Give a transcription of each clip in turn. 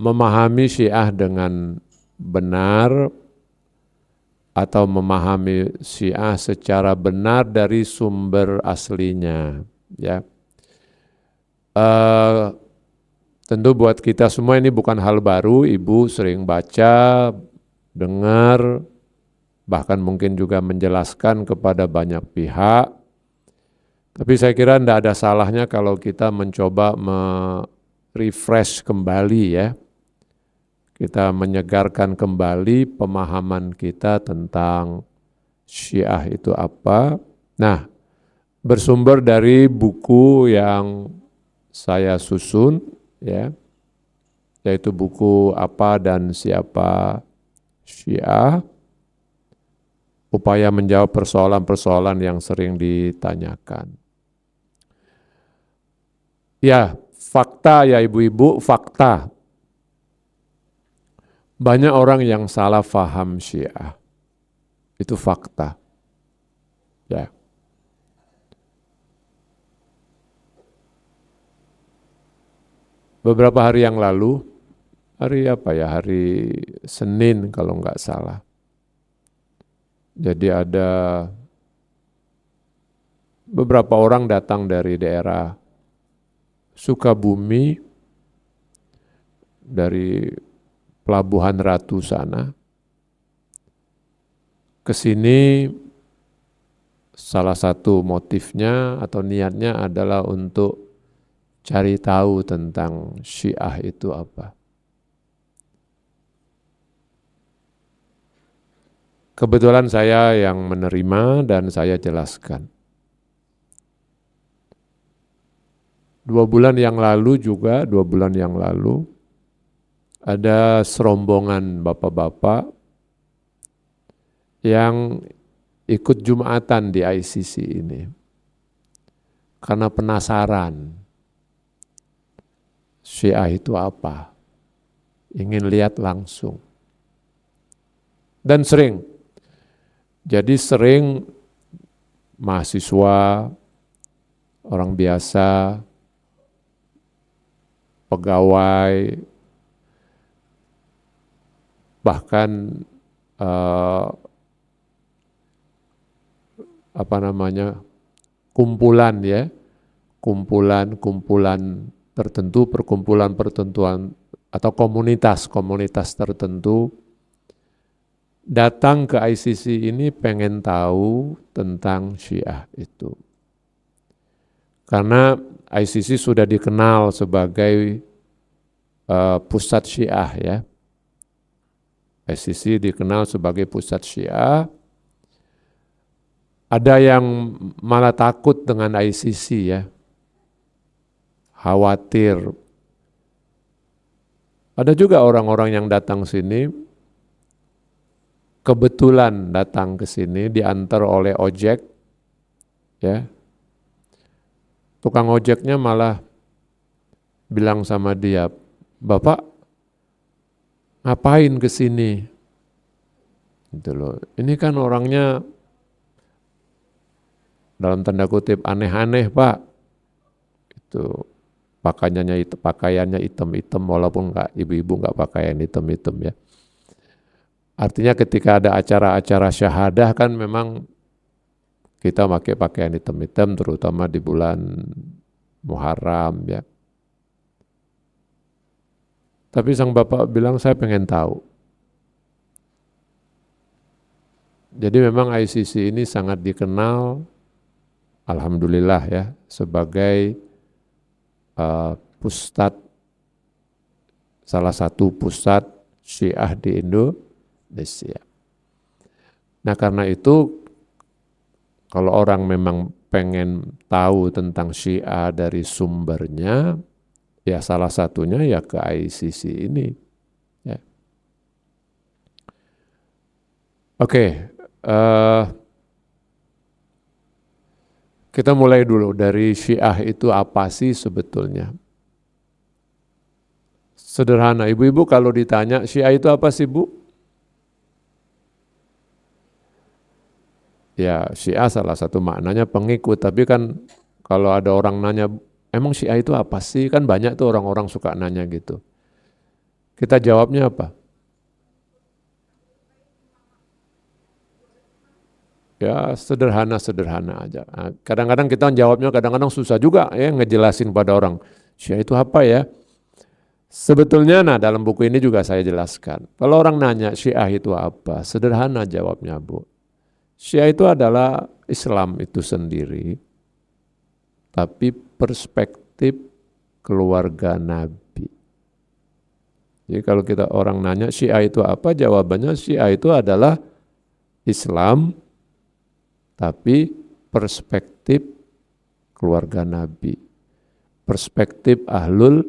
memahami Syiah dengan benar atau memahami Syiah secara benar dari sumber aslinya, ya. Tentu buat kita semua ini bukan hal baru, Ibu sering baca, dengar, bahkan mungkin juga menjelaskan kepada banyak pihak. Tapi saya kira tidak ada salahnya kalau kita mencoba refresh kembali, ya. Kita menyegarkan kembali pemahaman kita tentang Syiah itu apa. Nah, bersumber dari buku yang saya susun, ya, yaitu buku Apa dan Siapa Syiah, upaya menjawab persoalan-persoalan yang sering ditanyakan. Ya, fakta ya ibu-ibu, fakta. Banyak orang yang salah faham Syiah. Itu fakta. Ya. Beberapa hari yang lalu, hari apa ya? Hari Senin kalau nggak salah. Jadi ada beberapa orang datang dari daerah Sukabumi, dari Pelabuhan Ratu sana. Ke sini salah satu motifnya atau niatnya adalah untuk cari tahu tentang Syiah itu apa. Kebetulan saya yang menerima dan saya jelaskan. 2 bulan yang lalu juga, 2 bulan yang lalu, ada serombongan bapak-bapak yang ikut Jumatan di ICC ini. Karena penasaran, Syiah itu apa? Ingin lihat langsung. Dan sering, jadi sering mahasiswa, orang biasa, pegawai, bahkan kumpulan ya, kumpulan tertentu, perkumpulan atau komunitas tertentu datang ke ICC ini pengen tahu tentang Syiah itu. Karena ICC sudah dikenal sebagai pusat Syiah ya. ICC dikenal sebagai pusat Syiah. Ada yang malah takut dengan ICC ya. Khawatir. Ada juga orang-orang yang datang sini, kebetulan datang ke sini diantar oleh ojek, ya. Tukang ojeknya malah bilang sama dia, "Bapak ngapain ke sini?" Gitu loh. Ini kan orangnya dalam tanda kutip aneh-aneh, Pak. Itu pakaiannya hitam-hitam walaupun ibu-ibu nggak pakaian hitam-hitam ya. Artinya ketika ada acara-acara syahadah kan memang kita pakai pakaian hitam-hitam terutama di bulan Muharram ya. Tapi sang bapak bilang saya pengen tahu. Jadi memang ICC ini sangat dikenal, alhamdulillah ya, sebagai salah satu pusat Syiah di Indonesia. Nah karena itu kalau orang memang pengen tahu tentang Syiah dari sumbernya, ya salah satunya ya ke ICC ini. Ya. Oke, kita mulai dulu dari Syiah itu apa sih sebetulnya? Sederhana, ibu-ibu kalau ditanya Syiah itu apa sih Bu? Ya Syiah salah satu maknanya pengikut, tapi kan kalau ada orang nanya, emang Syiah itu apa sih? Kan banyak tuh orang-orang suka nanya gitu. Kita jawabnya apa? Ya sederhana-sederhana aja. Nah, kadang-kadang kita jawabnya kadang-kadang susah juga ya ngejelasin pada orang. Syiah itu apa ya? Sebetulnya dalam buku ini juga saya jelaskan. Kalau orang nanya Syiah itu apa? Sederhana jawabnya, Bu. Syiah itu adalah Islam itu sendiri, tapi perspektif keluarga Nabi. Jadi kalau kita orang nanya Syiah itu apa? Jawabannya Syiah itu adalah Islam, tapi perspektif keluarga Nabi, perspektif Ahlul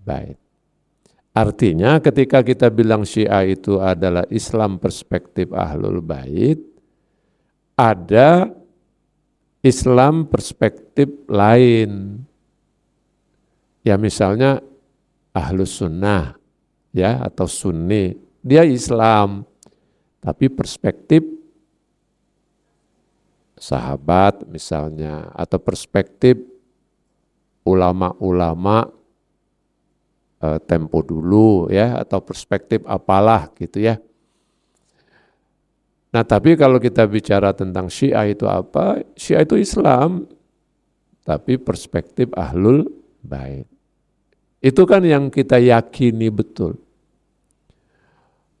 Bait. Artinya ketika kita bilang Syiah itu adalah Islam perspektif Ahlul Bait, ada Islam perspektif lain. Ya misalnya Ahlus Sunnah ya atau Sunni, dia Islam, tapi perspektif sahabat misalnya, atau perspektif ulama-ulama tempo dulu ya, atau perspektif apalah gitu ya. Nah tapi kalau kita bicara tentang Syiah itu apa? Syiah itu Islam, tapi perspektif Ahlul Bait. Itu kan yang kita yakini betul.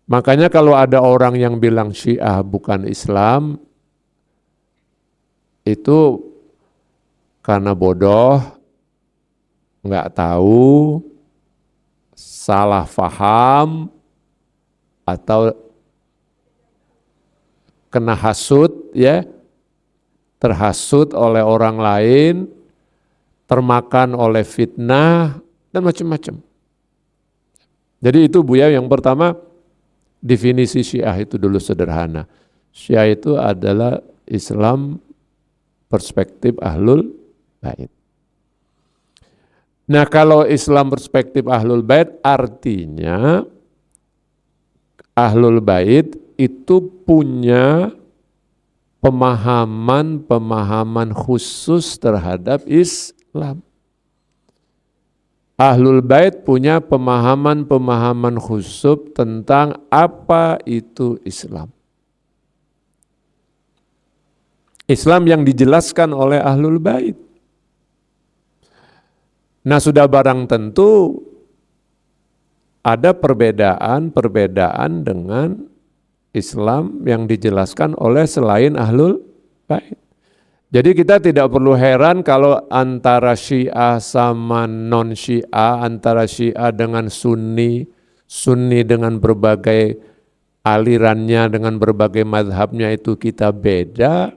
Makanya kalau ada orang yang bilang Syiah bukan Islam, itu karena bodoh, nggak tahu, salah faham, atau kena hasut ya, terhasut oleh orang lain, termakan oleh fitnah dan macam-macam. Jadi itu Buya yang pertama, definisi Syiah itu dulu sederhana. Syiah itu adalah Islam perspektif Ahlul Bait. Nah kalau Islam perspektif Ahlul Bait artinya Ahlul Bait itu punya pemahaman khusus terhadap Islam. Ahlul Bait punya pemahaman khusus tentang apa itu Islam. Islam yang dijelaskan oleh Ahlul Bait. Nah sudah barang tentu ada perbedaan dengan Islam yang dijelaskan oleh selain Ahlul Bait. Jadi kita tidak perlu heran kalau antara Syiah sama non-Syiah, antara Syiah dengan Sunni, Sunni dengan berbagai alirannya, dengan berbagai mazhabnya itu kita beda,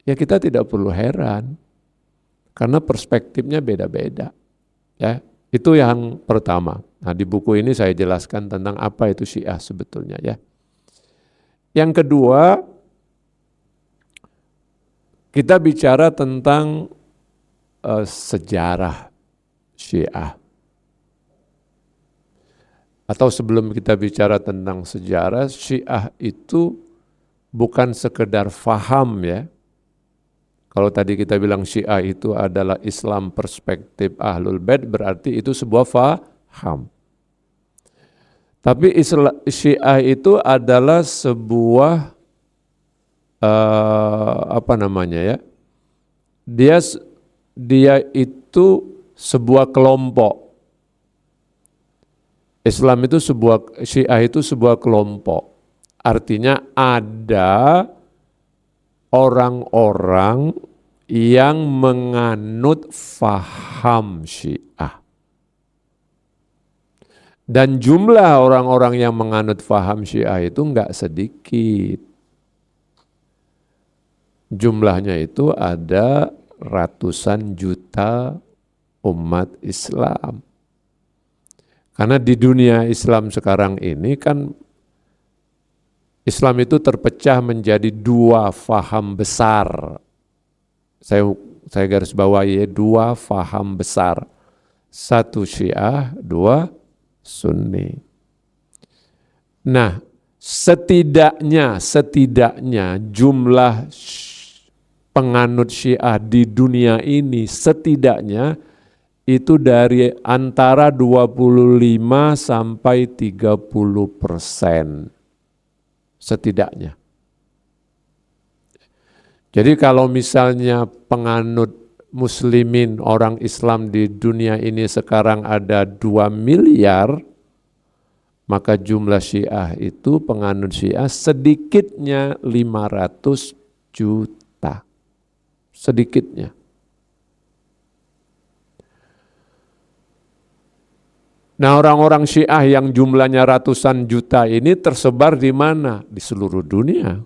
ya kita tidak perlu heran. Karena perspektifnya beda-beda. Ya, itu yang pertama. Nah, di buku ini saya jelaskan tentang apa itu Syiah sebetulnya ya. Yang kedua, kita bicara tentang sejarah Syiah. Atau sebelum kita bicara tentang sejarah, Syiah itu bukan sekedar faham ya. Kalau tadi kita bilang Syiah itu adalah Islam perspektif Ahlul Bait, berarti itu sebuah faham. Tapi Syiah itu adalah sebuah Dia itu sebuah kelompok. Syiah itu sebuah kelompok. Artinya ada orang-orang yang menganut faham Syiah. Dan jumlah orang-orang yang menganut faham Syiah itu enggak sedikit. Jumlahnya itu ada ratusan juta umat Islam. Karena di dunia Islam sekarang ini kan Islam itu terpecah menjadi dua faham besar. Saya garis bawahi dua faham besar. Satu Syiah, dua Sunni. Nah, setidaknya jumlah penganut Syiah di dunia ini setidaknya itu dari antara 25 sampai 30% setidaknya. Jadi kalau misalnya penganut muslimin orang Islam di dunia ini sekarang ada 2 miliar, maka jumlah Syiah itu penganut Syiah sedikitnya 500 juta. Sedikitnya. Nah, orang-orang Syiah yang jumlahnya ratusan juta ini tersebar di mana? Di seluruh dunia.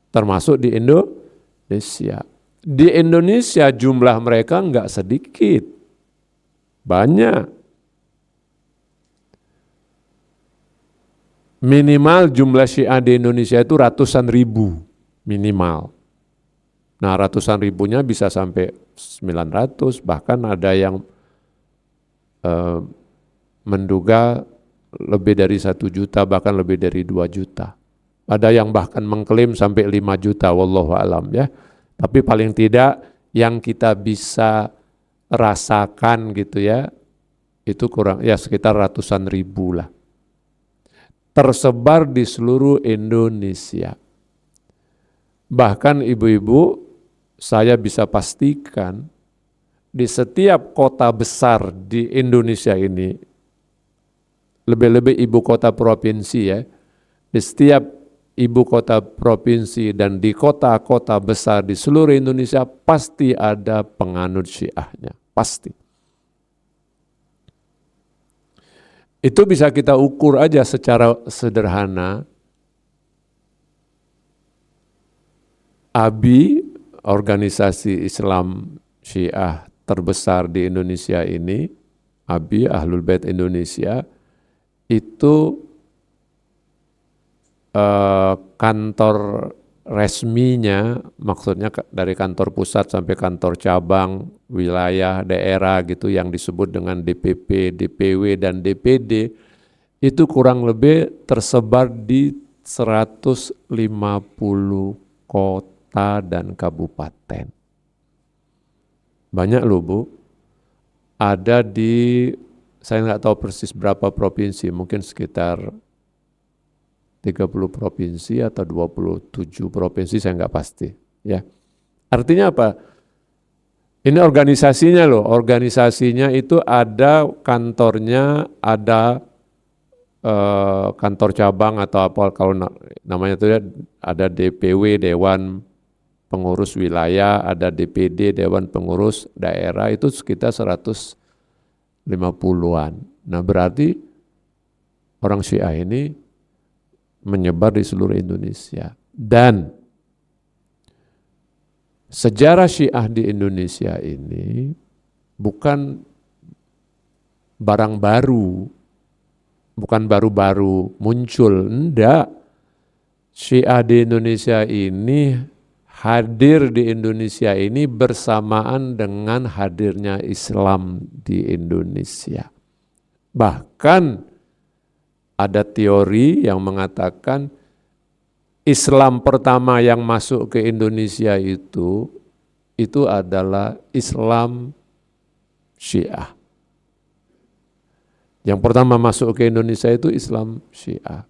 Termasuk di Indonesia. Di Indonesia jumlah mereka enggak sedikit. Banyak. Minimal jumlah Syiah di Indonesia itu ratusan ribu. Minimal. Nah, ratusan ribunya bisa sampai 900, bahkan ada yang menduga lebih dari 1 juta, bahkan lebih dari 2 juta. Ada yang bahkan mengklaim sampai 5 juta, wallahu alam ya. Tapi paling tidak yang kita bisa rasakan gitu ya, itu kurang ya sekitar ratusan ribu lah. Tersebar di seluruh Indonesia. Bahkan ibu-ibu, saya bisa pastikan di setiap kota besar di Indonesia ini, lebih-lebih ibu kota provinsi ya, di setiap ibu kota provinsi dan di kota-kota besar di seluruh Indonesia pasti ada penganut Syiahnya, pasti. Itu bisa kita ukur aja secara sederhana. ABI, organisasi Islam Syiah terbesar di Indonesia ini, ABI, Ahlul Bait Indonesia, itu kantor resminya, maksudnya dari kantor pusat sampai kantor cabang, wilayah, daerah gitu yang disebut dengan DPP, DPW, dan DPD, itu kurang lebih tersebar di 150 kota dan kabupaten. Banyak loh Bu, ada di, saya nggak tahu persis berapa provinsi, mungkin sekitar 30 provinsi atau 27 provinsi, saya nggak pasti. Ya, artinya apa? Ini organisasinya loh, organisasinya itu ada kantornya, ada kantor cabang atau apa, kalau namanya itu ada DPW, Dewan Pengurus Wilayah, ada DPD, Dewan Pengurus Daerah, itu sekitar 150-an. Nah berarti orang Syiah ini menyebar di seluruh Indonesia. Dan sejarah Syiah di Indonesia ini bukan barang baru, bukan baru-baru muncul, enggak. Syiah di Indonesia ini hadir di Indonesia ini bersamaan dengan hadirnya Islam di Indonesia. Bahkan ada teori yang mengatakan Islam pertama yang masuk ke Indonesia itu adalah Islam Syiah. Yang pertama masuk ke Indonesia itu Islam Syiah.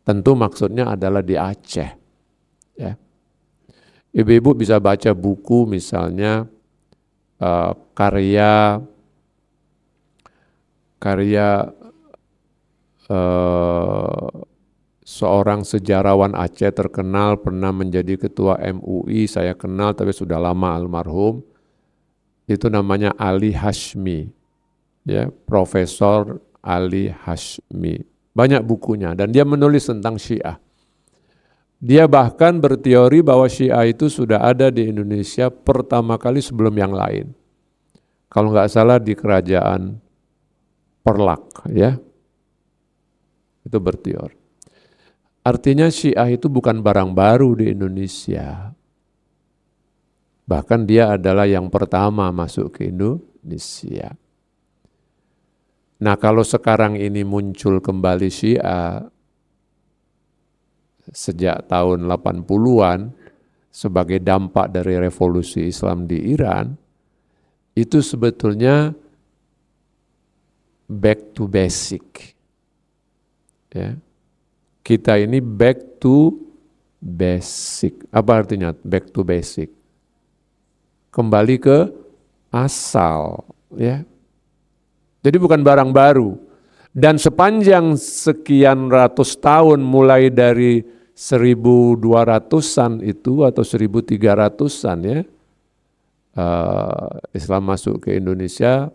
Tentu maksudnya adalah di Aceh. Ya. Ibu-ibu bisa baca buku misalnya karya seorang sejarawan Aceh terkenal, pernah menjadi ketua MUI, saya kenal tapi sudah lama almarhum, itu namanya Ali Hashmi, ya, Profesor Ali Hashmi. Banyak bukunya dan dia menulis tentang Syiah. Dia bahkan berteori bahwa Syiah itu sudah ada di Indonesia pertama kali sebelum yang lain. Kalau nggak salah di kerajaan Perlak, ya. Itu berteori. Artinya Syiah itu bukan barang baru di Indonesia. Bahkan dia adalah yang pertama masuk ke Indonesia. Nah, kalau sekarang ini muncul kembali Syiah sejak tahun 80-an sebagai dampak dari revolusi Islam di Iran, itu sebetulnya back to basic. Ya. Kita ini back to basic. Apa artinya back to basic? Kembali ke asal, ya. Jadi bukan barang baru. Dan sepanjang sekian ratus tahun mulai dari 1200-an itu atau 1300-an ya, Islam masuk ke Indonesia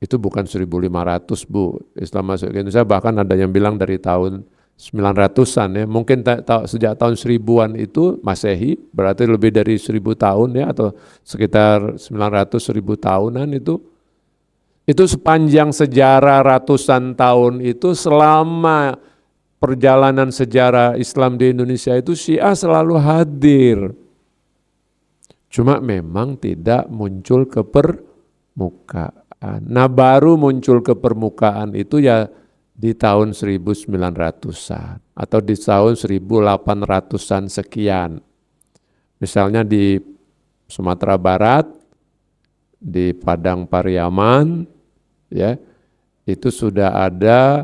itu bukan 1500 Bu. Islam masuk ke Indonesia bahkan ada yang bilang dari tahun 900-an ya. Mungkin sejak tahun 1000-an itu Masehi, berarti lebih dari 1000 tahun ya, atau sekitar 900-1000 tahunan itu. Itu sepanjang sejarah ratusan tahun itu, selama perjalanan sejarah Islam di Indonesia itu Syiah selalu hadir. Cuma memang tidak muncul ke permukaan. Nah baru muncul ke permukaan itu ya di tahun 1900-an atau di tahun 1800-an sekian. Misalnya di Sumatera Barat, di Padang Pariaman, ya itu sudah ada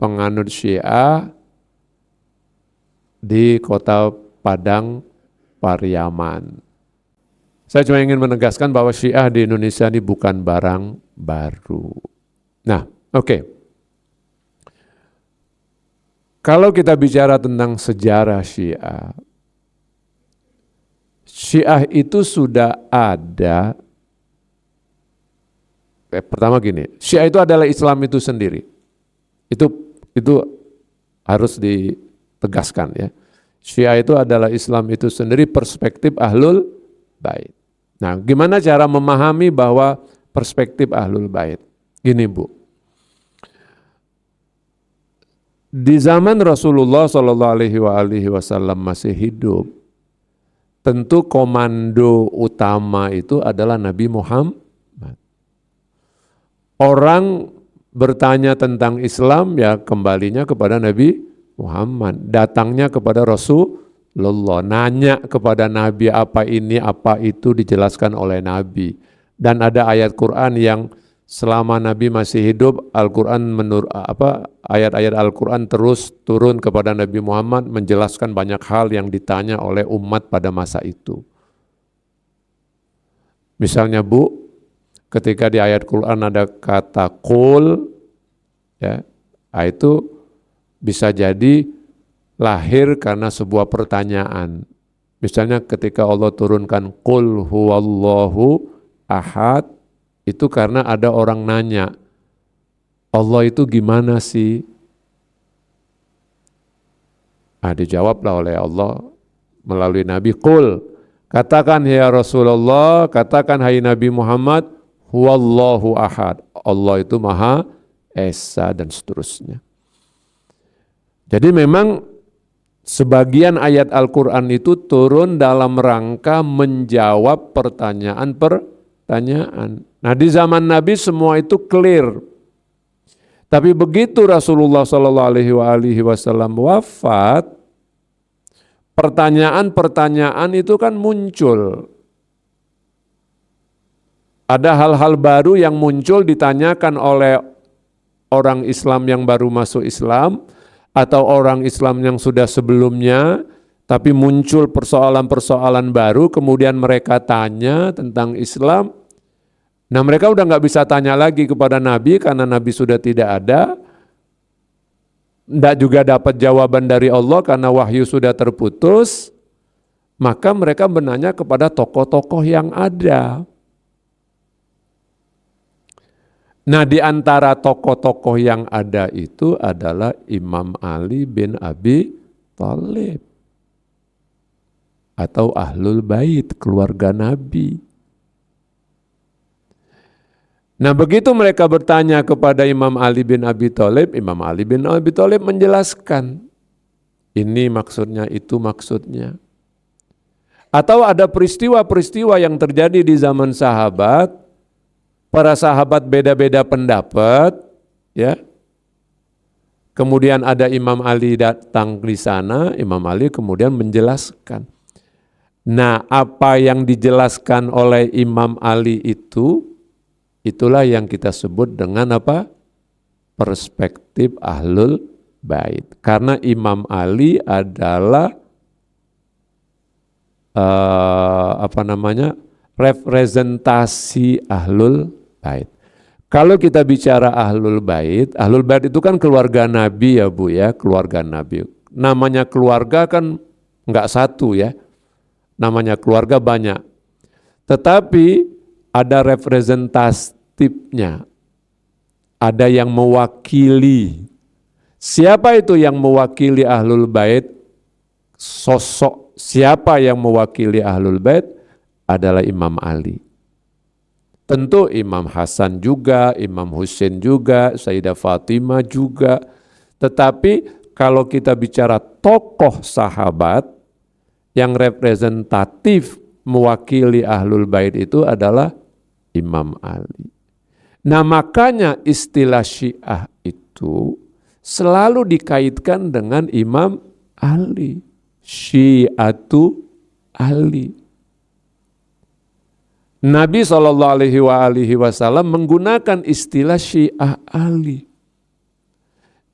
penganut Syiah di kota Padang Pariaman. Saya cuma ingin menegaskan bahwa Syiah di Indonesia ini bukan barang baru. Nah, oke. Kalau kita bicara tentang sejarah Syiah, Syiah itu sudah ada. Pertama gini, Syiah itu adalah Islam itu sendiri. Itu harus ditegaskan ya. Syiah itu adalah Islam itu sendiri, perspektif Ahlul Bait. Nah, gimana cara memahami bahwa perspektif Ahlul Bait? Gini Bu, di zaman Rasulullah SAW masih hidup, tentu komando utama itu adalah Nabi Muhammad. Orang bertanya tentang Islam ya kembalinya kepada Nabi Muhammad, datangnya kepada Rasulullah, nanya kepada Nabi apa ini, apa itu, dijelaskan oleh Nabi. Dan ada ayat Quran yang selama Nabi masih hidup, ayat-ayat Al-Quran terus turun kepada Nabi Muhammad menjelaskan banyak hal yang ditanya oleh umat pada masa itu. Misalnya Bu, ketika di ayat Quran ada kata qul, ya, itu bisa jadi lahir karena sebuah pertanyaan. Misalnya ketika Allah turunkan qul huwallahu ahad, itu karena ada orang nanya, Allah itu gimana sih? Dijawablah oleh Allah melalui Nabi, qul, katakan ya Rasulullah, katakan hai Nabi Muhammad, huwallahu ahad, Allah itu Maha Esa, dan seterusnya. Jadi memang sebagian ayat Al-Quran itu turun dalam rangka menjawab pertanyaan. Nah di zaman Nabi semua itu clear. Tapi begitu Rasulullah SAW wafat, pertanyaan-pertanyaan itu kan muncul. Ada hal-hal baru yang muncul ditanyakan oleh orang Islam yang baru masuk Islam atau orang Islam yang sudah sebelumnya, tapi muncul persoalan-persoalan baru, kemudian mereka tanya tentang Islam. Nah mereka udah nggak bisa tanya lagi kepada Nabi karena Nabi sudah tidak ada. Tidak juga dapat jawaban dari Allah karena wahyu sudah terputus. Maka mereka bertanya kepada tokoh-tokoh yang ada. Nah di antara tokoh-tokoh yang ada itu adalah Imam Ali bin Abi Thalib atau Ahlul Bait, keluarga Nabi. Nah begitu mereka bertanya kepada Imam Ali bin Abi Thalib, Imam Ali bin Abi Thalib menjelaskan, ini maksudnya, itu maksudnya. Atau ada peristiwa-peristiwa yang terjadi di zaman sahabat, para sahabat beda-beda pendapat, ya. Kemudian ada Imam Ali datang di sana, Imam Ali kemudian menjelaskan. Nah, apa yang dijelaskan oleh Imam Ali itu, itulah yang kita sebut dengan apa? Perspektif Ahlul Bait. Karena Imam Ali adalah representasi Ahlul Bait. Kalau kita bicara Ahlul Bait itu kan keluarga Nabi ya Bu ya, keluarga Nabi. Namanya keluarga kan enggak satu ya, namanya keluarga banyak. Tetapi ada representatifnya, ada yang mewakili. Siapa itu yang mewakili Ahlul Bait? Sosok siapa yang mewakili Ahlul Bait adalah Imam Ali. Tentu Imam Hasan juga, Imam Husain juga, Sayyidah Fatimah juga. Tetapi kalau kita bicara tokoh sahabat yang representatif mewakili Ahlul Bait itu adalah Imam Ali. Nah, makanya istilah Syiah itu selalu dikaitkan dengan Imam Ali. Syiatu Ali. Nabi SAW menggunakan istilah Syiah Ali.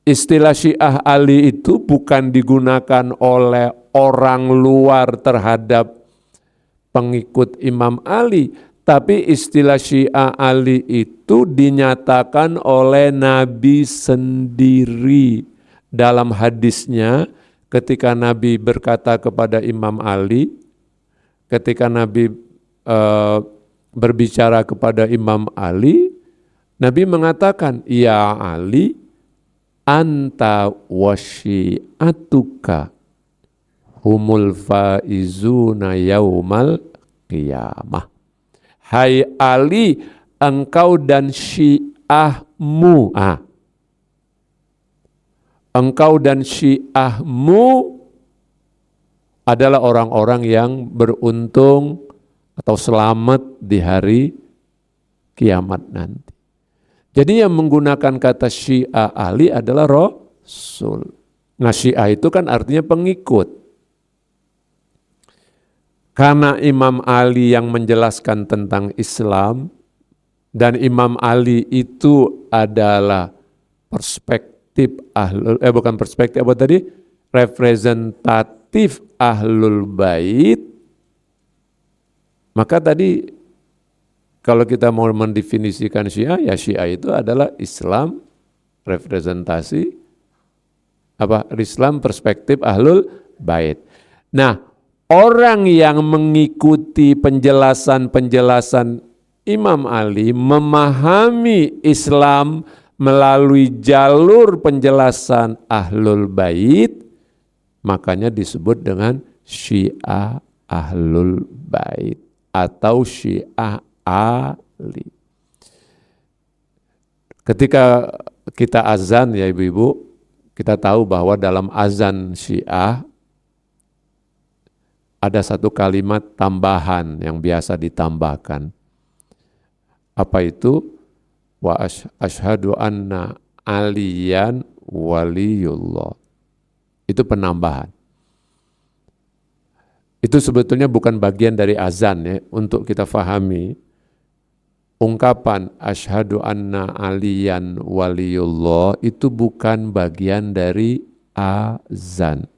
Istilah Syiah Ali itu bukan digunakan oleh orang luar terhadap pengikut Imam Ali, tapi istilah Syiah Ali itu dinyatakan oleh Nabi sendiri. Dalam hadisnya ketika Nabi berkata kepada Imam Ali, ketika Nabi berbicara kepada Imam Ali, Nabi mengatakan, "Ya Ali, anta wa syi'atuka humul faizuna yaumal qiyamah." Hai Ali, engkau dan syiahmu, engkau dan syiahmu adalah orang-orang yang beruntung atau selamat di hari kiamat nanti. Jadi yang menggunakan kata Syiah Ali adalah Rasul. Nah, Syiah itu kan artinya pengikut. Karena Imam Ali yang menjelaskan tentang Islam, dan Imam Ali itu adalah representatif Ahlul Bait. Maka tadi kalau kita mau mendefinisikan Syiah, ya Syiah itu adalah Islam representasi Islam perspektif Ahlul Bait. Nah, orang yang mengikuti penjelasan-penjelasan Imam Ali memahami Islam melalui jalur penjelasan Ahlul Bait, makanya disebut dengan Syiah Ahlul Bait atau Syiah Ali. Ketika kita azan ya ibu-ibu, kita tahu bahwa dalam azan Syiah ada satu kalimat tambahan yang biasa ditambahkan. Apa itu? Wa asyhadu anna aliyan waliyullah. Itu penambahan. Itu sebetulnya bukan bagian dari azan ya, untuk kita fahami. Ungkapan asyhadu anna aliyan waliyullah itu bukan bagian dari azan.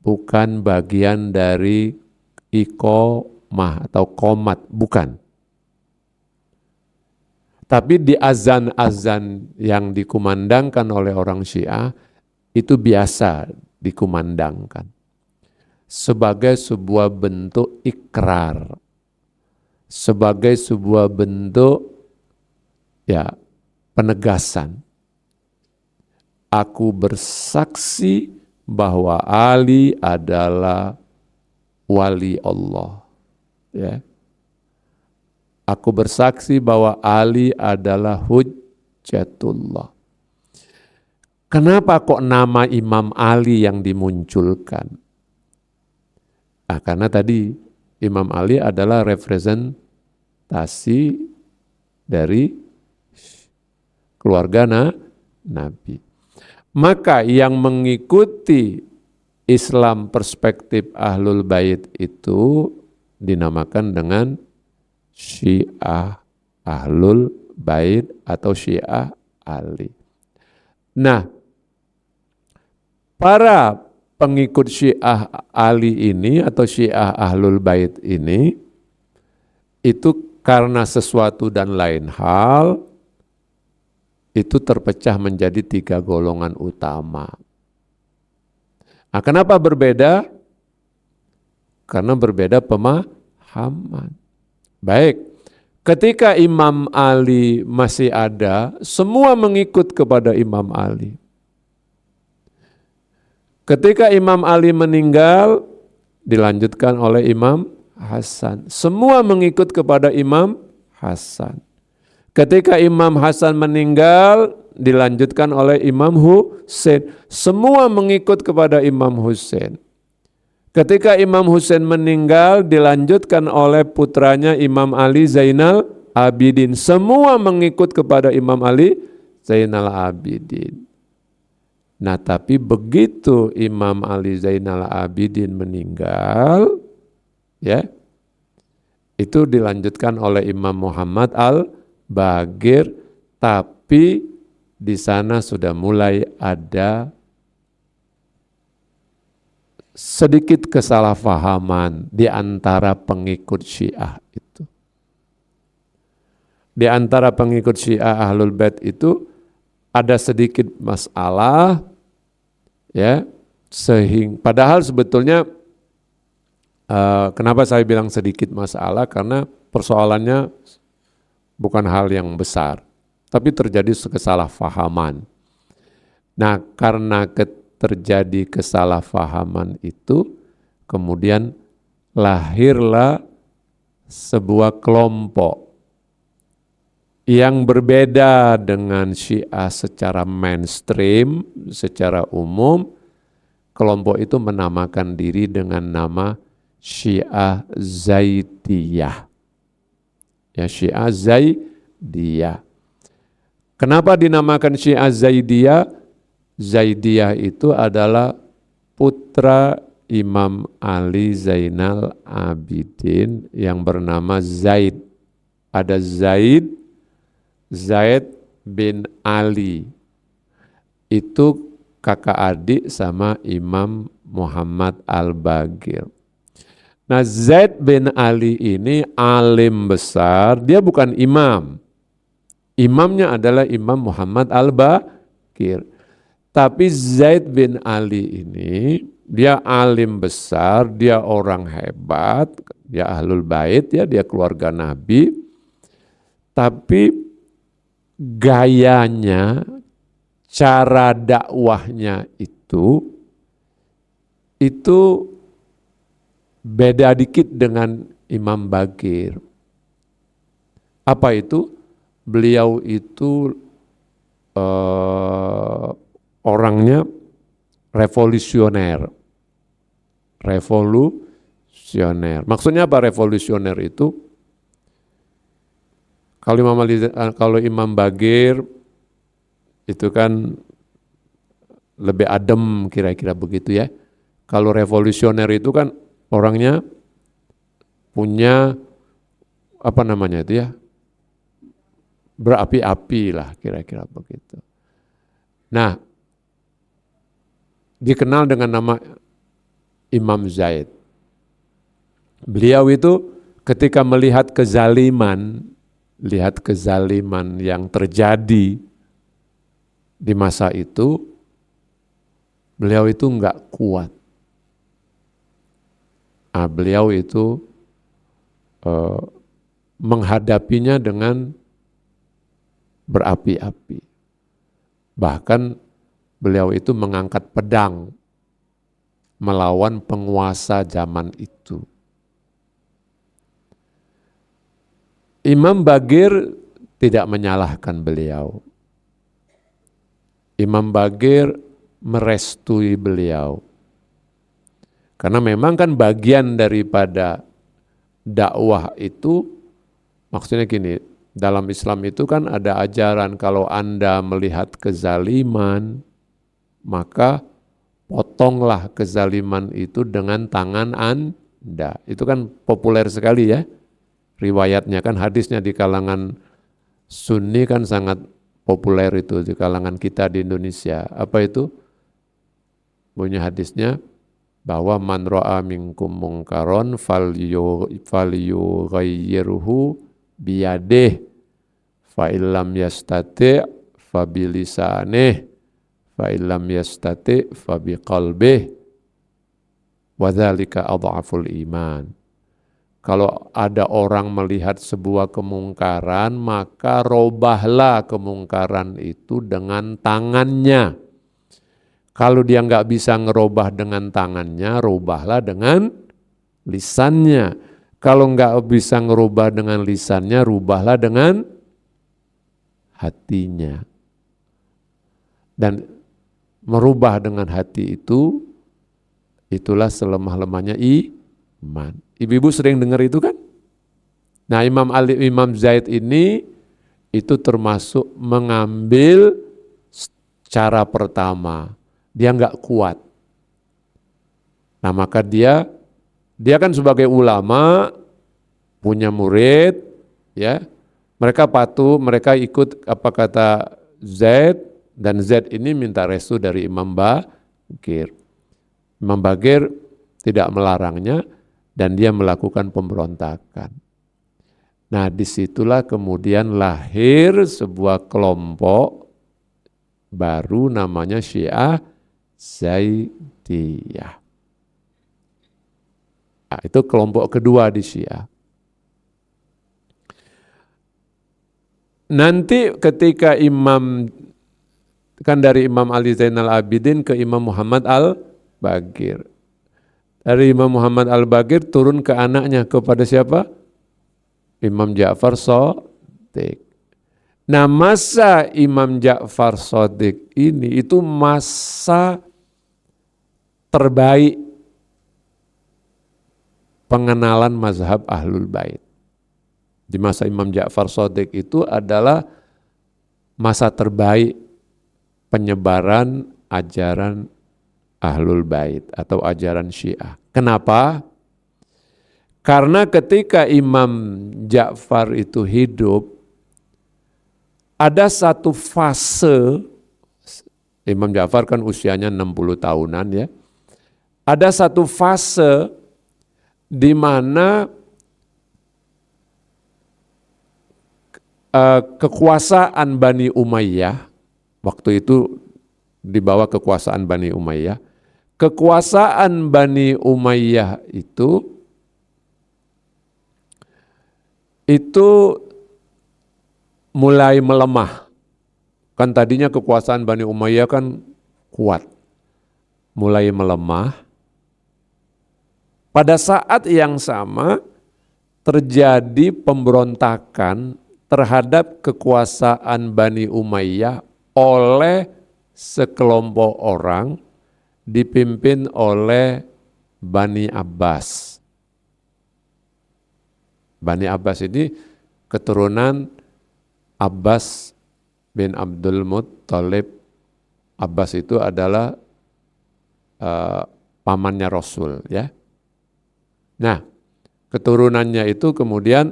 Bukan bagian dari iqamah atau qomat, bukan. Tapi di azan-azan yang dikumandangkan oleh orang Syiah itu biasa dikumandangkan sebagai sebuah bentuk ikrar, sebagai sebuah bentuk penegasan. Aku bersaksi bahwa Ali adalah wali Allah. Ya. Aku bersaksi bahwa Ali adalah hujjatullah. Kenapa kok nama Imam Ali yang dimunculkan? Karena tadi Imam Ali adalah representasi dari keluarga Nabi. Maka yang mengikuti Islam perspektif Ahlul Bait itu dinamakan dengan Syiah Ahlul Bait atau Syiah Ali. Nah, para pengikut Syiah Ali ini atau Syiah Ahlul Bait ini itu karena sesuatu dan lain hal itu terpecah menjadi 3 golongan utama. Nah, kenapa berbeda? Karena berbeda pemahaman. Baik, ketika Imam Ali masih ada, semua mengikut kepada Imam Ali. Ketika Imam Ali meninggal, dilanjutkan oleh Imam Hasan. Semua mengikut kepada Imam Hasan. Ketika Imam Hasan meninggal, dilanjutkan oleh Imam Husain. Semua mengikut kepada Imam Husain. Ketika Imam Husain meninggal, dilanjutkan oleh putranya Imam Ali Zainal Abidin. Semua mengikut kepada Imam Ali Zainal Abidin. Nah, tapi begitu Imam Ali Zainal Abidin meninggal, ya, itu dilanjutkan oleh Imam Muhammad Al-Baqir, tapi di sana sudah mulai ada sedikit kesalahpahaman di antara pengikut Syiah itu. Di antara pengikut Syiah Ahlul Bait itu ada sedikit masalah, ya, padahal sebetulnya kenapa saya bilang sedikit masalah, karena persoalannya bukan hal yang besar, tapi terjadi kesalahpahaman. Nah, karena terjadi kesalahpahaman itu, kemudian lahirlah sebuah kelompok yang berbeda dengan Syiah secara mainstream, secara umum. Kelompok itu menamakan diri dengan nama Syiah Zaidiyah. Ya, Syiah Zaidiyah. Kenapa dinamakan Syiah Zaidiyah? Zaidiyah itu adalah putra Imam Ali Zainal Abidin yang bernama Zaid. Ada Zaid bin Ali. Itu kakak adik sama Imam Muhammad Al-Baqir. Nah, Zaid bin Ali ini alim besar, dia bukan imam. Imamnya adalah Imam Muhammad Al-Baqir. Tapi Zaid bin Ali ini, dia alim besar, dia orang hebat, dia Ahlul Bait, ya, dia keluarga Nabi. Tapi gayanya, cara dakwahnya itu beda dikit dengan Imam Baqir. Apa itu? Beliau itu orangnya revolusioner. Maksudnya apa revolusioner itu? Kalau Imam Baqir itu kan lebih adem, kira-kira begitu ya. Kalau revolusioner itu kan orangnya punya berapi-api lah, kira-kira begitu. Nah, dikenal dengan nama Imam Zaid. Beliau itu ketika melihat kezaliman yang terjadi di masa itu, beliau itu enggak kuat. Beliau itu menghadapinya dengan berapi-api. Bahkan beliau itu mengangkat pedang melawan penguasa zaman itu. Imam Baqir tidak menyalahkan beliau. Imam Baqir merestui beliau. Karena memang kan bagian daripada dakwah itu, maksudnya gini, dalam Islam itu kan ada ajaran kalau Anda melihat kezaliman, maka potonglah kezaliman itu dengan tangan Anda. Itu kan populer sekali ya. Riwayatnya kan, hadisnya di kalangan Sunni kan sangat populer itu di kalangan kita di Indonesia. Apa itu? Punya hadisnya bahwa man ra'a minkum mungkaron falyughayyirhu biyadih fa illam yastati' fa bilisanih fa illam yastati' fa biqalbih wa dzalika adhaful iman. Kalau ada orang melihat sebuah kemungkaran, maka robahlah kemungkaran itu dengan tangannya. Kalau dia nggak bisa ngerubah dengan tangannya, rubahlah dengan lisannya. Kalau nggak bisa ngerubah dengan lisannya, rubahlah dengan hatinya. Dan merubah dengan hati itu, itulah selemah-lemahnya iman. Ibu-ibu sering dengar itu kan? Nah, Imam Zaid ini itu termasuk mengambil cara pertama. Dia nggak kuat. Nah, maka dia kan sebagai ulama, punya murid, ya. Mereka patuh, mereka ikut apa kata Zaid, dan Zaid ini minta restu dari Imam Baqir. Imam Baqir tidak melarangnya, dan dia melakukan pemberontakan. Nah, disitulah kemudian lahir sebuah kelompok baru namanya Syiah Zaidiyah. Nah, itu kelompok kedua di Syiah. Nanti ketika kan dari Imam Ali Zainal Abidin ke Imam Muhammad Al-Baqir. Dari Imam Muhammad Al-Baqir turun ke anaknya, kepada siapa? Imam Ja'far Shadiq. Nah, masa Imam Ja'far Shadiq ini itu masa terbaik pengenalan mazhab Ahlul Bait. Di masa Imam Ja'far Shadiq itu adalah masa terbaik penyebaran ajaran Ahlul Bait atau ajaran Syiah. Kenapa? Karena ketika Imam Ja'far itu hidup, ada satu fase, Imam Ja'far kan usianya 60 tahunan ya, ada satu fase di mana kekuasaan Bani Umayyah, waktu itu di bawah kekuasaan Bani Umayyah, kekuasaan Bani Umayyah itu mulai melemah. Kan tadinya kekuasaan Bani Umayyah kan kuat, mulai melemah. Pada saat yang sama terjadi pemberontakan terhadap kekuasaan Bani Umayyah oleh sekelompok orang dipimpin oleh Bani Abbas. Bani Abbas ini keturunan Abbas bin Abdul Muttalib. Abbas itu adalah pamannya Rasul ya. Nah, keturunannya itu kemudian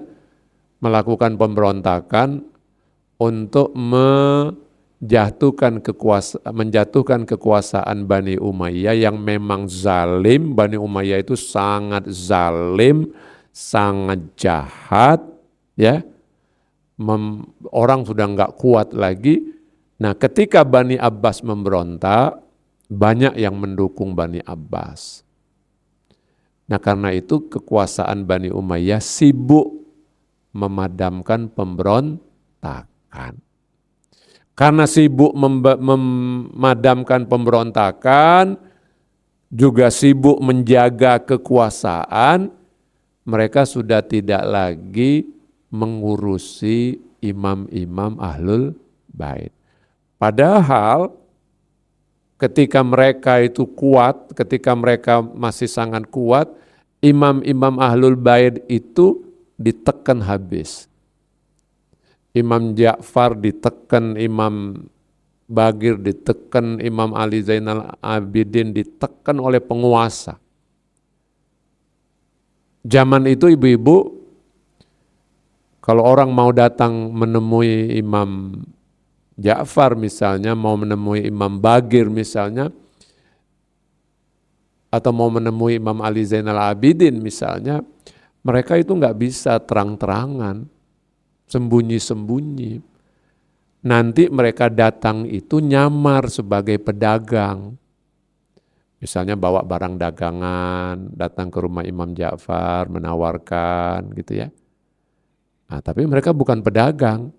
melakukan pemberontakan untuk menjatuhkan kekuasaan Bani Umayyah yang memang zalim. Bani Umayyah itu sangat zalim, sangat jahat, ya. Orang sudah nggak kuat lagi. Nah, ketika Bani Abbas memberontak, banyak yang mendukung Bani Abbas. Nah, karena itu kekuasaan Bani Umayyah sibuk memadamkan pemberontakan. Karena sibuk memadamkan pemberontakan, juga sibuk menjaga kekuasaan, mereka sudah tidak lagi mengurusi imam-imam Ahlul Bait. Padahal ketika mereka itu kuat, ketika mereka masih sangat kuat, imam-imam Ahlul Bait itu ditekan habis. Imam Ja'far ditekan, Imam Bagir ditekan, Imam Ali Zainal Abidin ditekan oleh penguasa. Zaman itu ibu-ibu, kalau orang mau datang menemui Imam Ja'far misalnya, mau menemui Imam Bagir misalnya, atau mau menemui Imam Ali Zainal Abidin misalnya, mereka itu nggak bisa terang-terangan, sembunyi-sembunyi. Nanti mereka datang itu nyamar sebagai pedagang. Misalnya bawa barang dagangan, datang ke rumah Imam Ja'far, menawarkan gitu ya. Nah, tapi mereka bukan pedagang,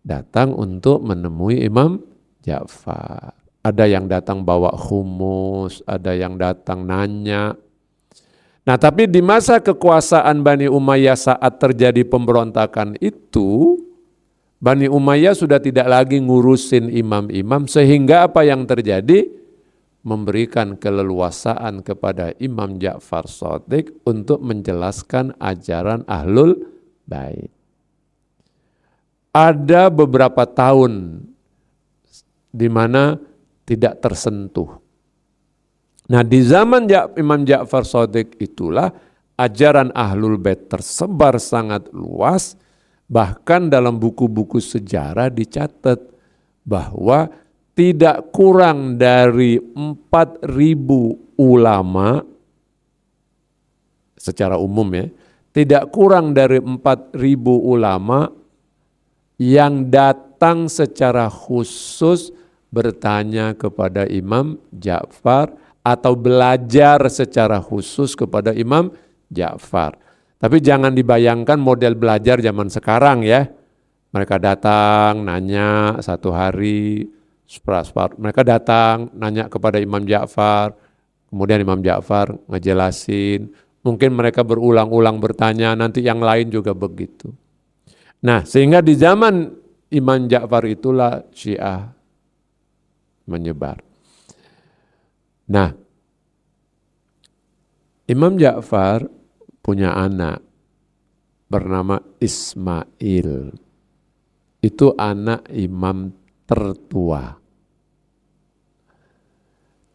datang untuk menemui Imam Ja'far. Ada yang datang bawa humus, ada yang datang nanya. Nah, tapi di masa kekuasaan Bani Umayyah saat terjadi pemberontakan itu, Bani Umayyah sudah tidak lagi ngurusin imam-imam, sehingga apa yang terjadi? Memberikan keleluasaan kepada Imam Ja'far Shadiq untuk menjelaskan ajaran Ahlul Bait. Ada beberapa tahun di mana tidak tersentuh. Nah, di zaman Imam Ja'far Shadiq itulah ajaran Ahlul Bait tersebar sangat luas. Bahkan dalam buku-buku sejarah dicatat bahwa tidak kurang dari 4.000 ulama secara umum ya, tidak kurang dari 4.000 ulama yang datang secara khusus bertanya kepada Imam Ja'far atau belajar secara khusus kepada Imam Ja'far. Tapi jangan dibayangkan model belajar zaman sekarang ya. Mereka datang, nanya satu hari, mereka datang, nanya kepada Imam Ja'far, kemudian Imam Ja'far ngejelasin. Mungkin mereka berulang-ulang bertanya, nanti yang lain juga begitu. Nah, sehingga di zaman Imam Ja'far itulah Syiah menyebar. Nah, Imam Ja'far punya anak bernama Ismail. Itu anak imam tertua.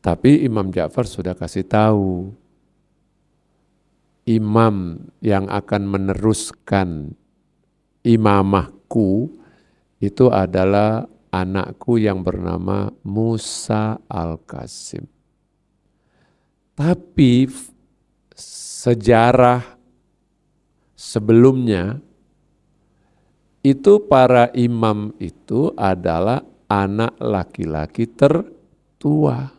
Tapi Imam Ja'far sudah kasih tahu, imam yang akan meneruskan imamahku itu adalah anakku yang bernama Musa Al-Qasim. Tapi sejarah sebelumnya itu para imam itu adalah anak laki-laki tertua.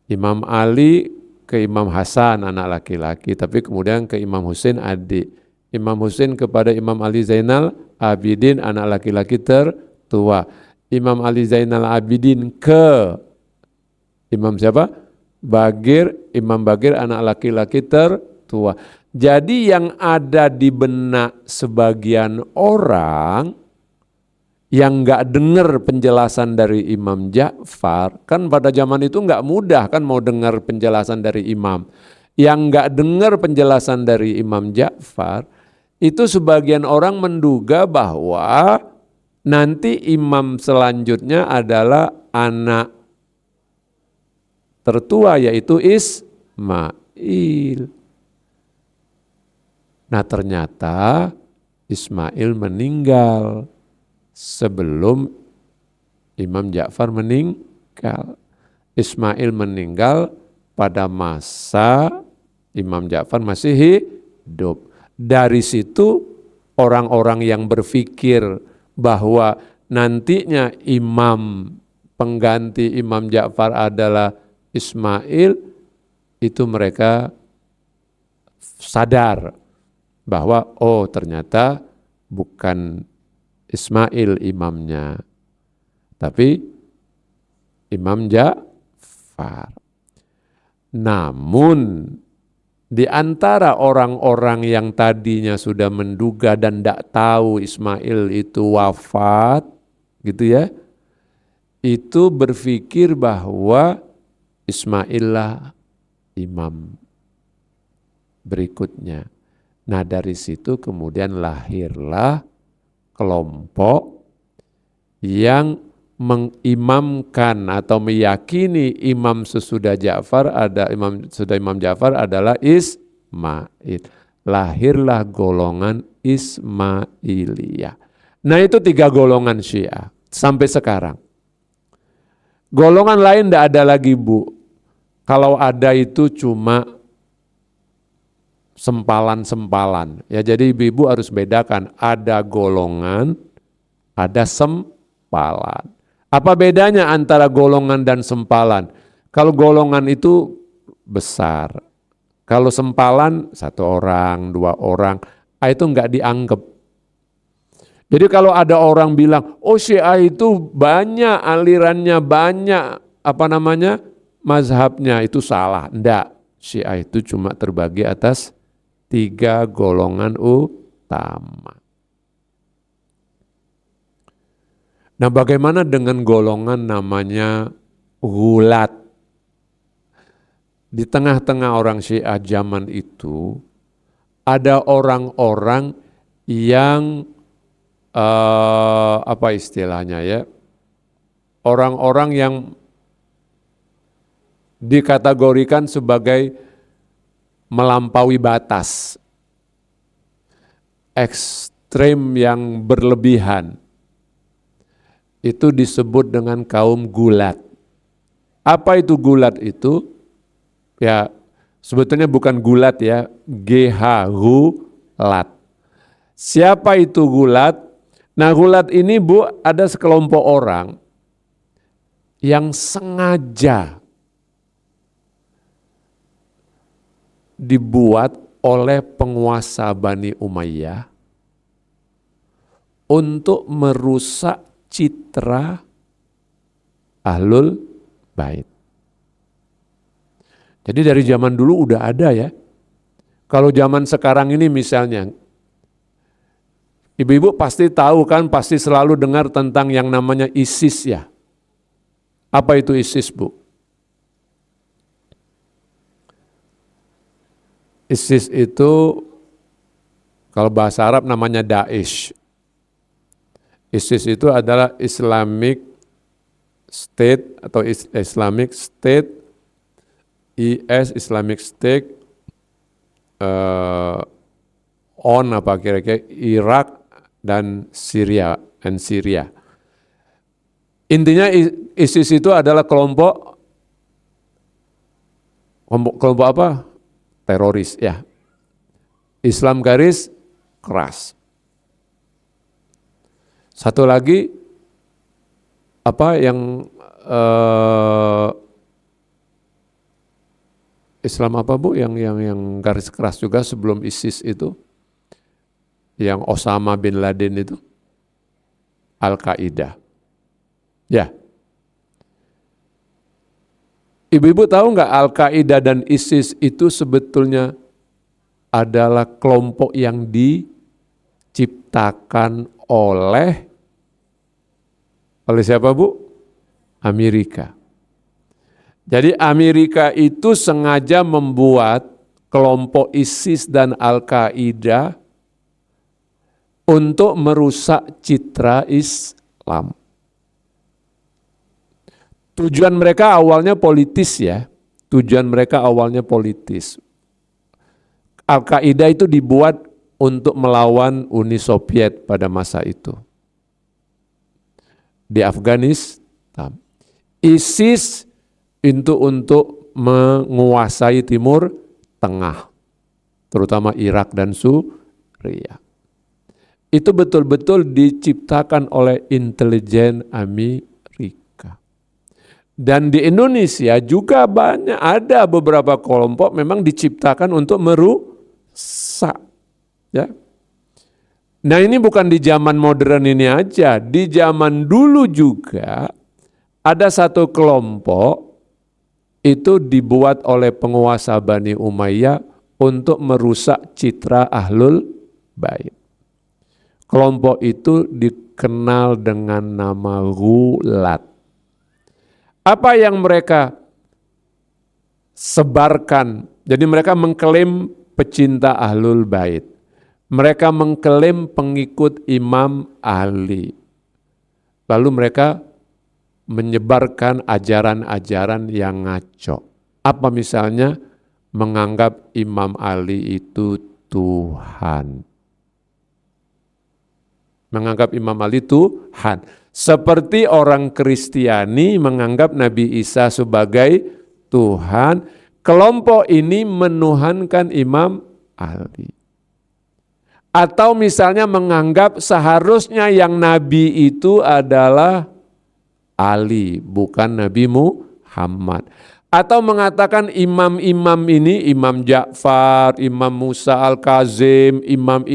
Imam Ali ke Imam Hasan anak laki-laki, tapi kemudian ke Imam Husain adik. Imam Husain kepada Imam Ali Zainal Abidin anak laki-laki tertua. Imam Ali Zainal Abidin ke Imam siapa? Bagir, Imam Bagir anak laki-laki tertua. Jadi yang ada di benak sebagian orang yang nggak dengar penjelasan dari Imam Ja'far, kan pada zaman itu nggak mudah kan mau dengar penjelasan dari imam. Yang nggak dengar penjelasan dari Imam Ja'far, itu sebagian orang menduga bahwa nanti imam selanjutnya adalah anak tertua yaitu Ismail. Nah ternyata Ismail meninggal sebelum Imam Ja'far meninggal. Ismail meninggal pada masa Imam Ja'far masih hidup. Dari situ orang-orang yang berpikir bahwa nantinya imam pengganti Imam Ja'far adalah Ismail, itu mereka sadar bahwa oh ternyata bukan Ismail imamnya, tapi Imam Ja'far. Namun di antara orang-orang yang tadinya sudah menduga dan tidak tahu Ismail itu wafat, gitu ya, itu berpikir bahwa Ismail lah imam berikutnya. Nah dari situ kemudian lahirlah kelompok yang mengimamkan atau meyakini imam sesudah Imam Ja'far adalah Ismail. Lahirlah golongan Ismailiyah. Nah itu 3 golongan Syiah sampai sekarang. Golongan lain tidak ada lagi, Bu. Kalau ada itu cuma sempalan-sempalan. Ya, jadi ibu-ibu harus bedakan, ada golongan, ada sempalan. Apa bedanya antara golongan dan sempalan? Kalau golongan itu besar. Kalau sempalan 1 orang, 2 orang, itu enggak dianggap. Jadi kalau ada orang bilang, oh Syiah itu banyak alirannya, banyak mazhabnya, itu salah. Enggak, Syiah itu cuma terbagi atas 3 golongan utama. Nah bagaimana dengan golongan namanya Ghulat? Di tengah-tengah orang Syiah zaman itu, ada orang-orang yang apa istilahnya ya, orang-orang yang dikategorikan sebagai melampaui batas, ekstrem yang berlebihan, itu disebut dengan kaum gulat. Apa itu gulat itu? Ya sebetulnya bukan gulat ya, gulat. Siapa itu gulat? Nah gulat ini Bu, ada sekelompok orang yang sengaja dibuat oleh penguasa Bani Umayyah untuk merusak citra Ahlul Bait. Jadi dari zaman dulu udah ada ya. Kalau zaman sekarang ini misalnya, ibu-ibu pasti tahu kan, pasti selalu dengar tentang yang namanya ISIS ya. Apa itu ISIS, Bu? ISIS itu kalau bahasa Arab namanya Daesh. ISIS itu adalah Islamic State atau Islamic State, IS Islamic State on apa kira-kira Irak dan Syria. Intinya ISIS itu adalah kelompok apa? Teroris ya. Islam garis keras. Satu lagi apa yang Islam apa Bu yang garis keras juga sebelum ISIS itu, yang Osama bin Laden itu, Al-Qaeda. Ya. Ibu-ibu tahu nggak Al-Qaeda dan ISIS itu sebetulnya adalah kelompok yang diciptakan oleh siapa Bu? Amerika. Jadi Amerika itu sengaja membuat kelompok ISIS dan Al-Qaeda untuk merusak citra Islam. Tujuan mereka awalnya politis ya. Al-Qaeda itu dibuat untuk melawan Uni Soviet pada masa itu. Di Afghanistan. ISIS itu untuk menguasai Timur Tengah, terutama Irak dan Suriah. Itu betul-betul diciptakan oleh intelijen Amerika. Dan di Indonesia juga ada beberapa kelompok memang diciptakan untuk merusak. Ya. Nah ini bukan di zaman modern ini aja, di zaman dulu juga ada satu kelompok itu dibuat oleh penguasa Bani Umayyah untuk merusak citra Ahlul Bait. Kelompok itu dikenal dengan nama Ghulat. Apa yang mereka sebarkan? Jadi mereka mengklaim pecinta Ahlul Bait. Mereka mengklaim pengikut Imam Ali. Lalu mereka menyebarkan ajaran-ajaran yang ngaco. Apa misalnya? Menganggap Imam Ali itu Tuhan. Menganggap Imam Ali Tuhan. Seperti orang Kristiani menganggap Nabi Isa sebagai Tuhan. Kelompok ini menuhankan Imam Ali. Atau misalnya menganggap seharusnya yang Nabi itu adalah Ali, bukan Nabi Muhammad. Atau mengatakan imam-imam ini, Imam Ja'far, Imam Musa Al-Kazim, imam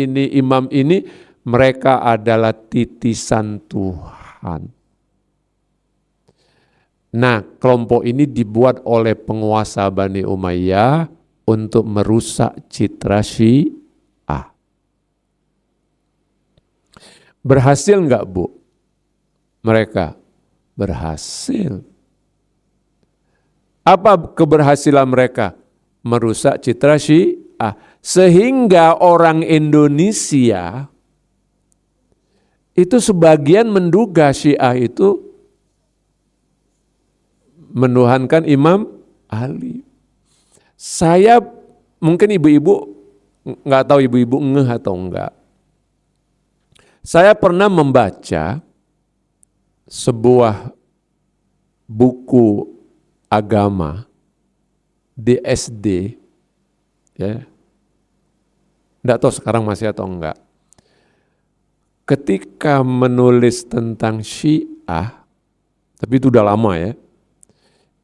ini, mereka adalah titisan Tuhan. Nah, kelompok ini dibuat oleh penguasa Bani Umayyah untuk merusak citra Syiah. Berhasil enggak, Bu? Mereka berhasil. Apa keberhasilan mereka? Merusak citra Syiah. Sehingga orang Indonesia itu sebagian menduga Syiah itu menuhankan Imam Ali. Saya mungkin ibu-ibu nggak tahu ibu-ibu ngeh atau enggak. Saya pernah membaca sebuah buku agama di SD, ya, enggak tahu sekarang masih atau enggak. Ketika menulis tentang Syiah, tapi itu udah lama ya,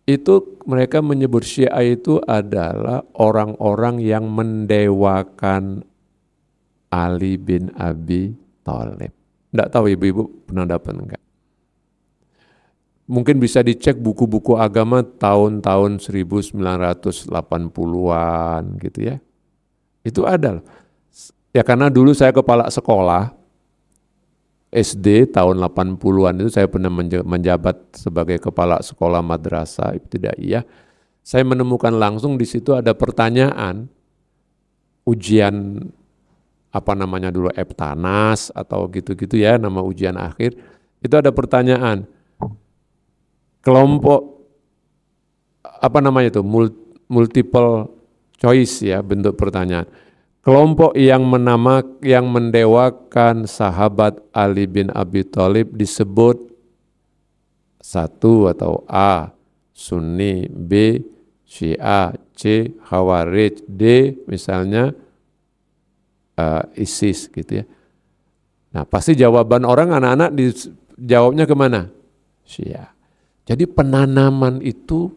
itu mereka menyebut Syiah itu adalah orang-orang yang mendewakan Ali bin Abi Thalib. Enggak tahu ibu-ibu pernah dapat enggak? Mungkin bisa dicek buku-buku agama tahun-tahun 1980-an gitu ya. Itu ada. Ya karena dulu saya kepala sekolah SD tahun 80-an itu saya pernah menjabat sebagai kepala sekolah madrasah ibtidaiyah. Saya menemukan langsung di situ ada pertanyaan ujian apa namanya dulu Eptanas atau gitu-gitu ya, nama ujian akhir. Itu ada pertanyaan kelompok apa namanya itu multiple choice ya bentuk pertanyaan. Kelompok yang mendewakan sahabat Ali bin Abi Thalib disebut satu atau A Sunni, B Syiah, C Khawarij, D misalnya ISIS gitu ya. Nah pasti jawaban orang anak-anak dijawabnya kemana? Syiah. Jadi penanaman itu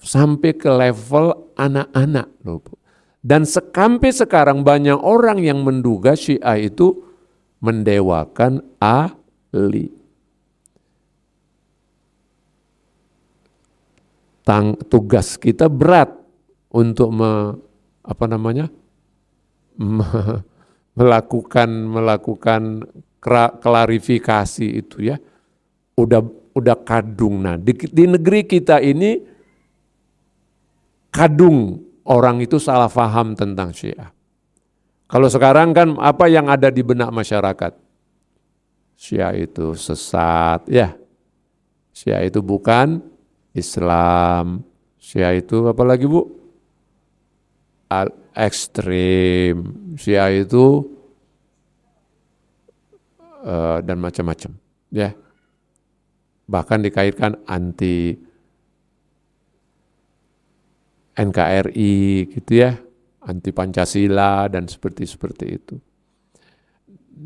sampai ke level anak-anak loh. Dan sampai sekarang banyak orang yang menduga Syiah itu mendewakan Ali. Tugas kita berat untuk melakukan klarifikasi itu ya. Udah kadung. Nah, di negeri kita ini kadung orang itu salah paham tentang Syiah. Kalau sekarang kan apa yang ada di benak masyarakat? Syiah itu sesat, ya. Syiah itu bukan Islam. Syiah itu apa lagi, Bu? Ekstrim. Syiah itu dan macam-macam, ya. Bahkan dikaitkan anti NKRI gitu ya, anti Pancasila dan seperti itu.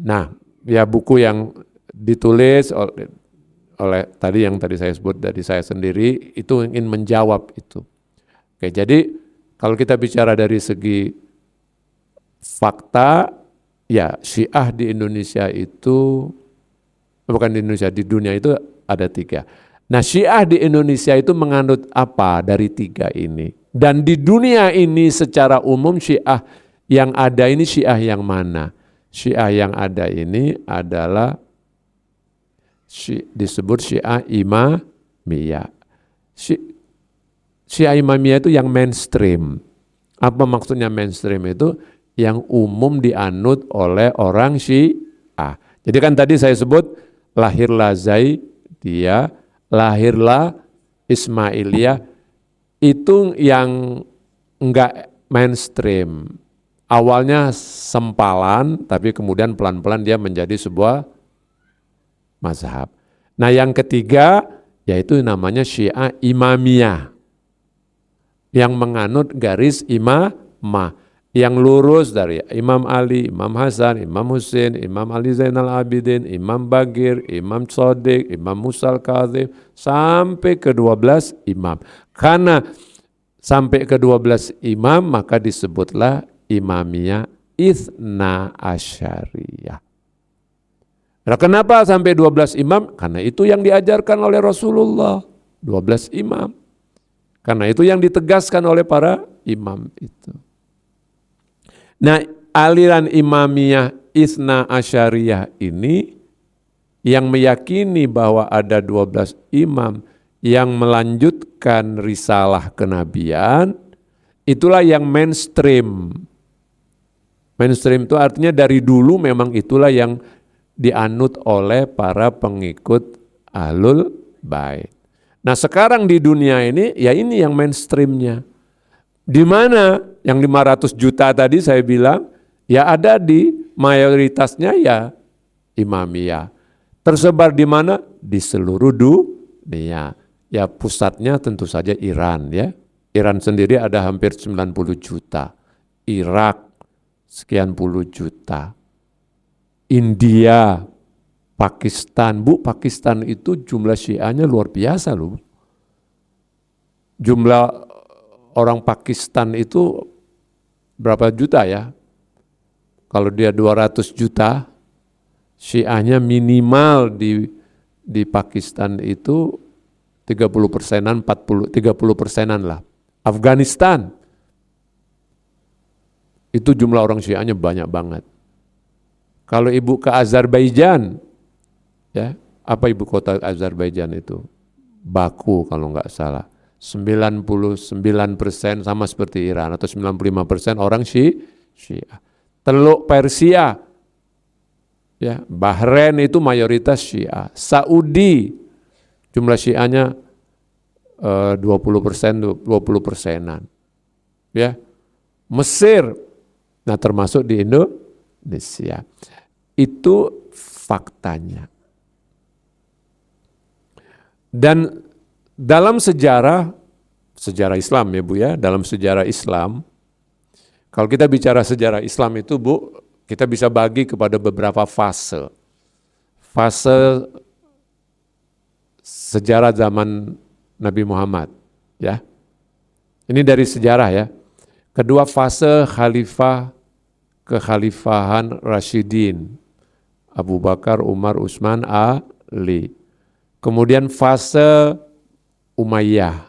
Nah, ya buku yang ditulis oleh tadi yang tadi saya sebut dari saya sendiri itu ingin menjawab itu. Oke, jadi kalau kita bicara dari segi fakta, ya Syiah di Indonesia itu, bukan di Indonesia, di dunia itu ada 3. Nah Syiah di Indonesia itu menganut apa dari 3 ini? Dan di dunia ini secara umum Syiah yang ada ini Syiah yang mana? Syiah yang ada ini adalah disebut Syiah Imamiyah. Syiah Imamiyah itu yang mainstream. Apa maksudnya mainstream itu? Yang umum dianut oleh orang Syiah. Jadi kan tadi saya sebut lahirlah Zaidiyah, lahirlah Ismailiyah. Itu yang enggak mainstream. Awalnya sempalan, tapi kemudian pelan-pelan dia menjadi sebuah mazhab. Nah yang ketiga, yaitu namanya Syiah Imamiyah, yang menganut garis imamah, yang lurus dari Imam Ali, Imam Hasan, Imam Husain, Imam Ali Zainal Abidin, Imam Bagir, Imam Shadiq, Imam Musa al-Kadzim, sampai ke 12 imam. Karena sampai ke 12 imam, maka disebutlah Imamiyah Itsna Asyariyah. Nah, kenapa sampai 12 imam? Karena itu yang diajarkan oleh Rasulullah, 12 imam. Karena itu yang ditegaskan oleh para imam itu. Nah, aliran Imamiyah Itsna Asyariyah ini yang meyakini bahwa ada 12 imam yang melanjutkan risalah kenabian, itulah yang mainstream. Mainstream itu artinya dari dulu memang itulah yang dianut oleh para pengikut Ahlul Bait. Nah sekarang di dunia ini, ya ini yang mainstreamnya. Di mana yang 500 juta tadi saya bilang, ya ada di mayoritasnya ya Imamiyah. Tersebar di mana? Di seluruh dunia. Ya pusatnya tentu saja Iran ya. Iran sendiri ada hampir 90 juta. Irak sekian puluh juta. India, Pakistan. Bu, Pakistan itu jumlah Syiahnya luar biasa loh. Jumlah orang Pakistan itu berapa juta ya? Kalau dia 200 juta, Syiahnya minimal di Pakistan itu 30%-an, 30%-an lah. Afghanistan, itu jumlah orang Syiahnya banyak banget. Kalau ibu ke Azerbaijan, ya, apa ibu kota Azerbaijan itu? Baku kalau nggak salah. 99% sama seperti Iran atau 95% orang Syiah. Teluk Persia, ya, Bahrain itu mayoritas Syiah. Saudi jumlah Syiahnya 20%-an. Ya. Mesir, nah termasuk di Indonesia. Itu faktanya. Dan dalam sejarah Islam ya Bu ya, dalam sejarah Islam, kalau kita bicara sejarah Islam itu Bu, kita bisa bagi kepada beberapa fase. Fase sejarah zaman Nabi Muhammad, ya. Ini dari sejarah ya. Kedua fase kekhalifahan Rasyidin, Abu Bakar, Umar, Utsman, Ali. Kemudian fase Umayyah,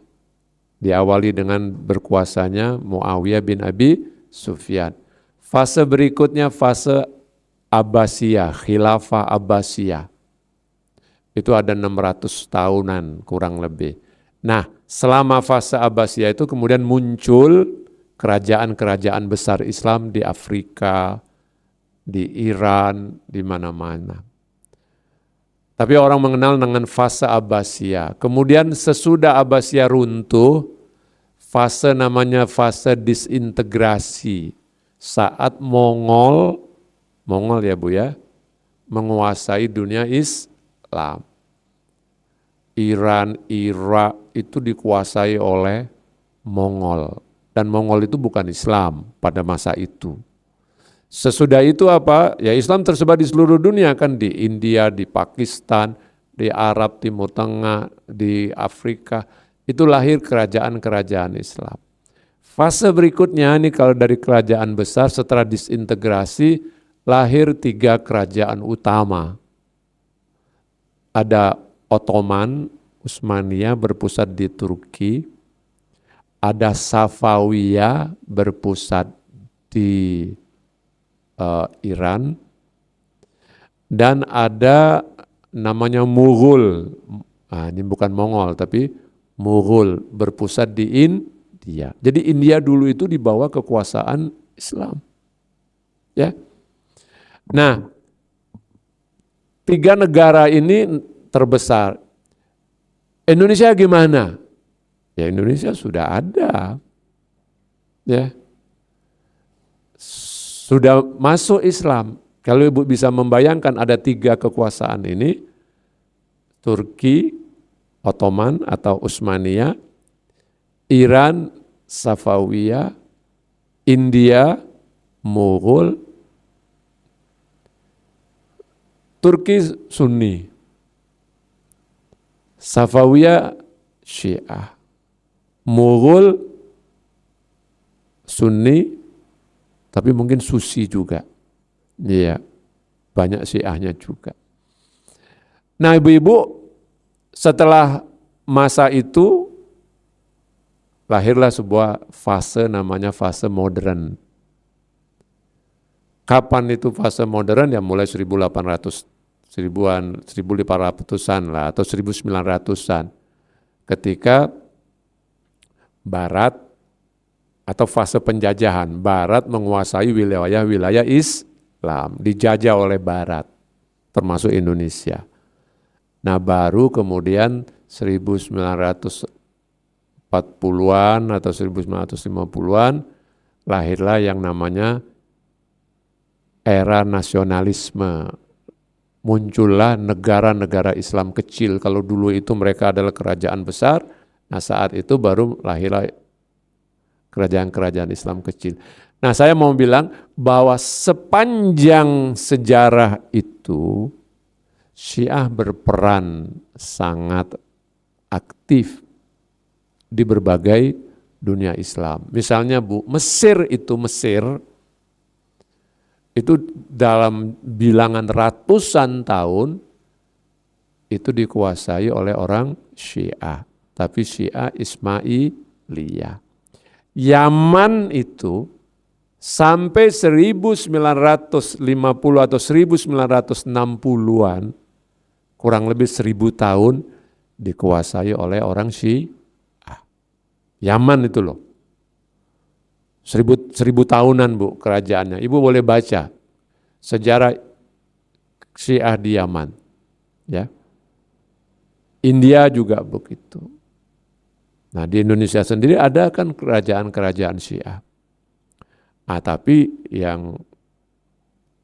diawali dengan berkuasanya Muawiyah bin Abi Sufyan. Fase berikutnya fase Abbasiyah, Khilafah Abbasiyah. Itu ada 600 tahunan kurang lebih. Nah, selama fase Abbasiyah itu kemudian muncul kerajaan-kerajaan besar Islam di Afrika, di Iran, di mana-mana. Tapi orang mengenal dengan fase Abbasiyah. Kemudian sesudah Abbasiyah runtuh, fase namanya fase disintegrasi. Saat Mongol ya Bu ya, menguasai dunia Islam. Iran, Irak itu dikuasai oleh Mongol. Dan Mongol itu bukan Islam pada masa itu. Sesudah itu apa? Ya Islam tersebar di seluruh dunia kan, di India, di Pakistan, di Arab, Timur Tengah, di Afrika. Itu lahir kerajaan-kerajaan Islam. Fase berikutnya ini kalau dari kerajaan besar setelah disintegrasi lahir 3 kerajaan utama. Ada Ottoman, Utsmaniyah berpusat di Turki. Ada Safawiyah berpusat di Iran. Dan ada namanya Mughul. Nah, ini bukan Mongol tapi Mughul berpusat di India. Jadi India dulu itu di bawah kekuasaan Islam. Ya. Nah, 3 negara ini terbesar. Indonesia gimana? Ya Indonesia sudah ada. Ya. Sudah masuk Islam. Kalau Ibu bisa membayangkan ada 3 kekuasaan ini, Turki, Ottoman atau Utsmaniyah, Iran, Safawiyah, India, Mughal, Turki Sunni, Safawiyah Syiah, Mughal Sunni, tapi mungkin Susi juga. Iya, banyak Syiahnya juga. Nah ibu-ibu, setelah masa itu, lahirlah sebuah fase namanya fase modern. Kapan itu fase modern? Ya mulai 1500-an lah, atau 1900-an. Ketika Barat atau fase penjajahan, Barat menguasai wilayah-wilayah Islam, dijajah oleh Barat, termasuk Indonesia. Nah baru kemudian 1940-an atau 1950-an, lahirlah yang namanya era nasionalisme. Muncullah negara-negara Islam kecil. Kalau dulu itu mereka adalah kerajaan besar, nah saat itu baru lahirlah kerajaan-kerajaan Islam kecil. Nah saya mau bilang bahwa sepanjang sejarah itu Syiah berperan sangat aktif di berbagai dunia Islam. Misalnya Mesir itu dalam bilangan ratusan tahun itu dikuasai oleh orang Syiah, tapi Syiah Ismailiyah. Yaman itu sampai 1950 atau 1960-an, kurang lebih 1000 tahun dikuasai oleh orang Syiah. Yaman itu loh. 1000 tahunan Bu kerajaannya. Ibu boleh baca sejarah Syiah di Yaman. Ya. India juga begitu. Nah di Indonesia sendiri ada kan kerajaan-kerajaan Syiah. Tapi yang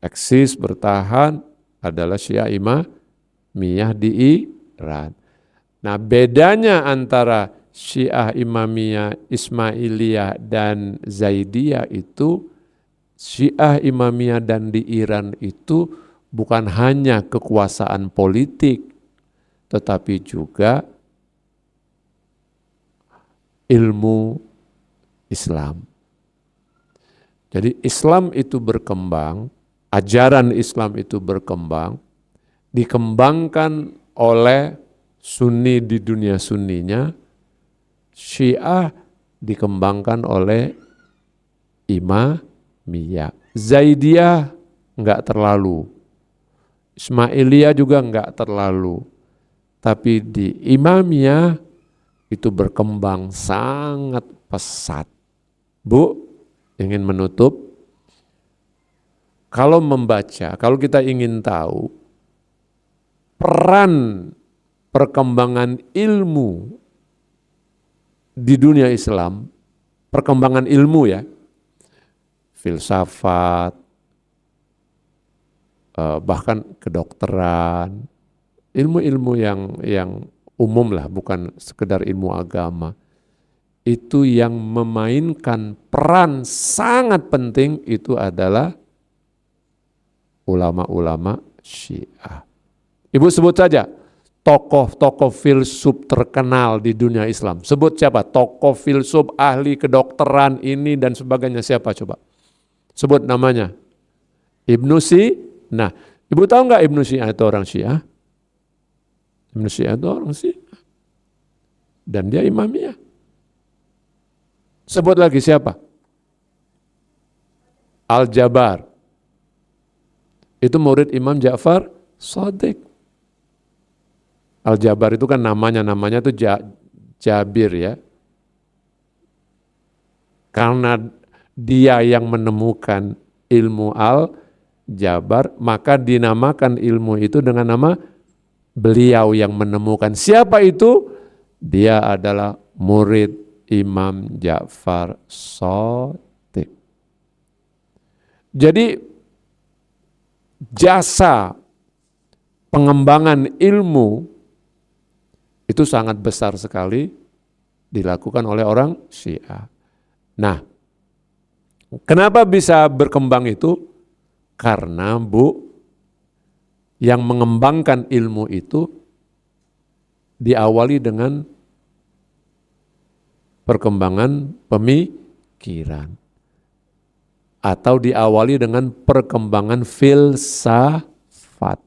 eksis bertahan adalah Syiah Imamiyah di Iran. Nah bedanya antara Syiah Imamiyah, Ismailiyah dan Zaidiyah itu, Syiah Imamiyah dan di Iran itu bukan hanya kekuasaan politik, tetapi juga ilmu Islam. Jadi Islam itu berkembang, ajaran Islam itu berkembang, dikembangkan oleh Sunni di dunia Sunninya, Syiah dikembangkan oleh Imamiyah. Zaidiyah enggak terlalu, Ismailiyah juga enggak terlalu, tapi di Imamiyah itu berkembang sangat pesat. Bu, ingin menutup, kalau membaca, kalau kita ingin tahu peran perkembangan ilmu di dunia Islam, perkembangan ilmu ya, filsafat, bahkan kedokteran, ilmu-ilmu yang umum lah, bukan sekedar ilmu agama, itu yang memainkan peran sangat penting itu adalah ulama-ulama Syiah. Ibu sebut saja tokoh-tokoh filsuf terkenal di dunia Islam. Sebut siapa? Tokoh filsuf, ahli kedokteran ini dan sebagainya, siapa coba? Sebut namanya. Ibnu Sina. Ibu tahu nggak Ibnu Sina itu orang Syiah? Ibnu Sina itu orang Syiah. Dan dia Imamiyah. Sebut lagi siapa? Al-Jabar. Itu murid Imam Ja'far Shadiq. Al-Jabar itu kan namanya itu Jabir ya. Karena dia yang menemukan ilmu Al-Jabar, maka dinamakan ilmu itu dengan nama beliau yang menemukan. Siapa itu? Dia adalah murid Imam Ja'far Shadiq. Jadi jasa pengembangan ilmu itu sangat besar sekali dilakukan oleh orang Syiah. Nah, kenapa bisa berkembang itu? Karena yang mengembangkan ilmu itu diawali dengan perkembangan pemikiran atau diawali dengan perkembangan filsafat.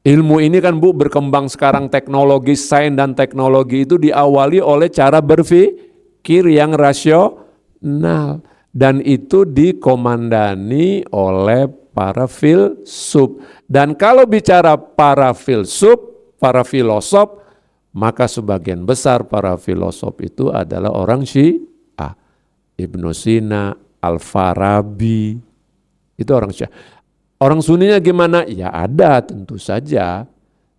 Ilmu ini kan berkembang sekarang, teknologi, sains dan teknologi itu diawali oleh cara berpikir yang rasional. Dan itu dikomandani oleh para filsuf. Dan kalau bicara para filsuf, para filosof, maka sebagian besar para filosof itu adalah orang Syiah. Ibnu Sina, Al-Farabi, itu orang Syiah. Orang Sunninya gimana? Ya ada tentu saja,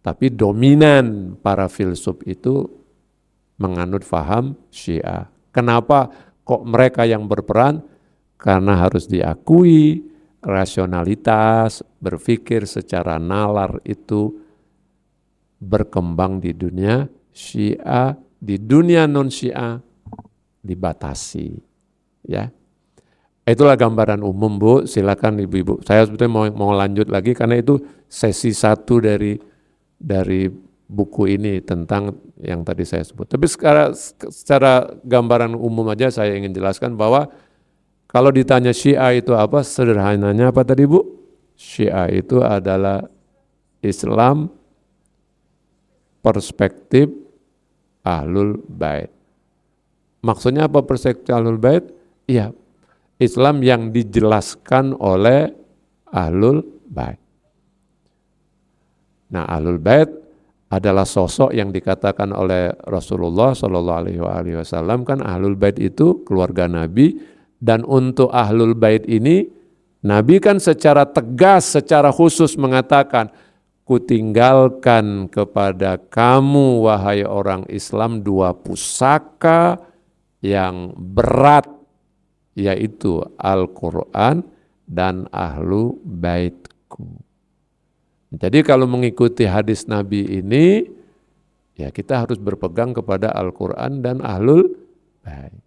tapi dominan para filsuf itu menganut faham Syiah. Kenapa kok mereka yang berperan? Karena harus diakui rasionalitas, berpikir secara nalar itu berkembang di dunia Syiah, di dunia non Syiah dibatasi. Ya. Itulah gambaran umum, Bu. Silakan Ibu-ibu. Saya sebetulnya mau lanjut lagi karena itu sesi 1 dari buku ini tentang yang tadi saya sebut. Tapi secara gambaran umum aja saya ingin jelaskan bahwa kalau ditanya Syiah itu apa, sederhananya apa tadi, Bu? Syiah itu adalah Islam perspektif Ahlul Bait. Maksudnya apa perspektif Ahlul Bait? Iya, Islam yang dijelaskan oleh Ahlul Bait. Nah, Ahlul Bait adalah sosok yang dikatakan oleh Rasulullah SAW kan Ahlul Bait itu keluarga Nabi, dan untuk Ahlul Bait ini Nabi kan secara tegas, secara khusus mengatakan, kutinggalkan kepada kamu wahai orang Islam 2 pusaka yang berat, yaitu Al-Quran dan Ahlu Baitku. Jadi kalau mengikuti hadis Nabi ini, ya kita harus berpegang kepada Al-Quran dan Ahlul Bait.